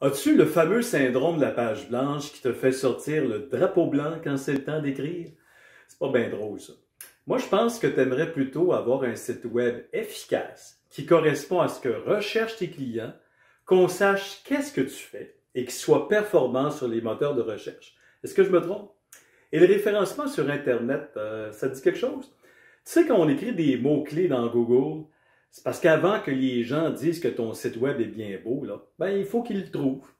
As-tu le fameux syndrome de la page blanche qui te fait sortir le drapeau blanc quand c'est le temps d'écrire? C'est pas bien drôle, ça. Moi, je pense que tu aimerais plutôt avoir un site web efficace qui correspond à ce que recherchent tes clients, qu'on sache qu'est-ce que tu fais et qui soit performant sur les moteurs de recherche. Est-ce que je me trompe? Et le référencement sur Internet, ça te dit quelque chose? Tu sais, quand on écrit des mots-clés dans Google, c'est parce qu'avant que les gens disent que ton site web est bien beau, là, ben, il faut qu'ils le trouvent.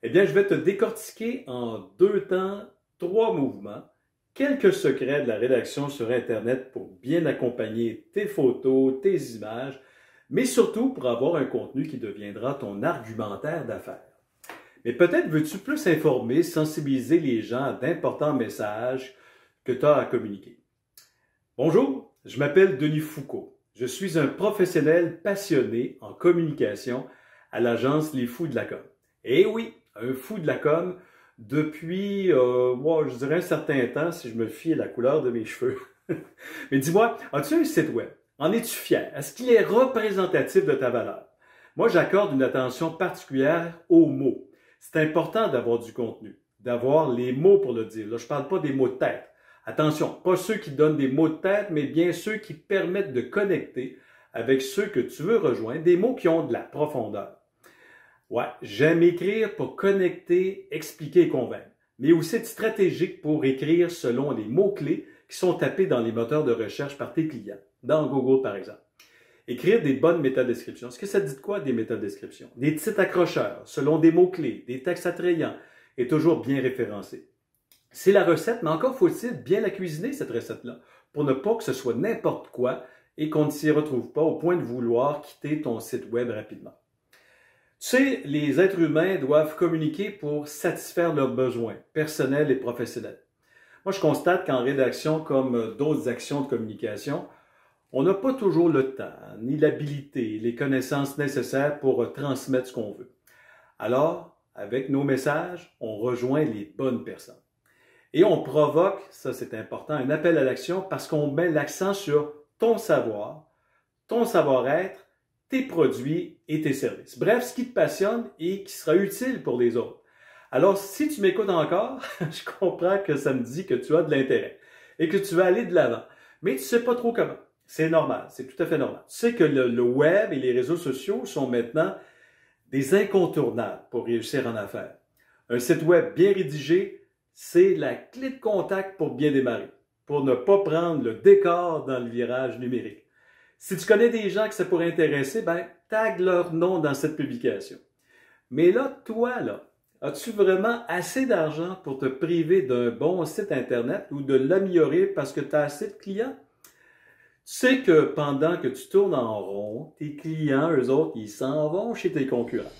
Eh bien, je vais te décortiquer en 2 temps, 3 mouvements, quelques secrets de la rédaction sur Internet pour bien accompagner tes photos, tes images, mais surtout pour avoir un contenu qui deviendra ton argumentaire d'affaires. Mais peut-être veux-tu plus informer, sensibiliser les gens à d'importants messages que tu as à communiquer. Bonjour, je m'appelle Denis Foucault. Je suis un professionnel passionné en communication à l'agence Les Fous de la Com. Et oui, un fou de la com depuis, moi, je dirais un certain temps si je me fie à la couleur de mes cheveux. Mais dis-moi, as-tu un site web? En es-tu fier? Est-ce qu'il est représentatif de ta valeur? Moi, j'accorde une attention particulière aux mots. C'est important d'avoir du contenu, d'avoir les mots pour le dire. Là, je ne parle pas des mots de tête. Attention, pas ceux qui donnent des mots de tête, mais bien ceux qui permettent de connecter avec ceux que tu veux rejoindre, des mots qui ont de la profondeur. Ouais, j'aime écrire pour connecter, expliquer et convaincre, mais aussi être stratégique pour écrire selon les mots-clés qui sont tapés dans les moteurs de recherche par tes clients, dans Google par exemple. Écrire des bonnes métadescriptions. Est-ce que ça dit de quoi des métadescriptions? Des titres accrocheurs, selon des mots-clés, des textes attrayants et toujours bien référencés. C'est la recette, mais encore faut-il bien la cuisiner, cette recette-là, pour ne pas que ce soit n'importe quoi et qu'on ne s'y retrouve pas au point de vouloir quitter ton site web rapidement. Tu sais, les êtres humains doivent communiquer pour satisfaire leurs besoins personnels et professionnels. Moi, je constate qu'en rédaction, comme d'autres actions de communication, on n'a pas toujours le temps, ni l'habilité, les connaissances nécessaires pour transmettre ce qu'on veut. Alors, avec nos messages, on rejoint les bonnes personnes. Et on provoque, ça c'est important, un appel à l'action parce qu'on met l'accent sur ton savoir, ton savoir-être, tes produits et tes services. Bref, ce qui te passionne et qui sera utile pour les autres. Alors, si tu m'écoutes encore, je comprends que ça me dit que tu as de l'intérêt et que tu veux aller de l'avant, mais tu ne sais pas trop comment. C'est normal, c'est tout à fait normal. Tu sais que le web et les réseaux sociaux sont maintenant des incontournables pour réussir en affaires. Un site web bien rédigé, c'est la clé de contact pour bien démarrer, pour ne pas prendre le décor dans le virage numérique. Si tu connais des gens que ça pourrait intéresser, ben, tag leur nom dans cette publication. Mais là, toi, là, as-tu vraiment assez d'argent pour te priver d'un bon site Internet ou de l'améliorer parce que tu as assez de clients? Tu sais que pendant que tu tournes en rond, tes clients, eux autres, ils s'en vont chez tes concurrents.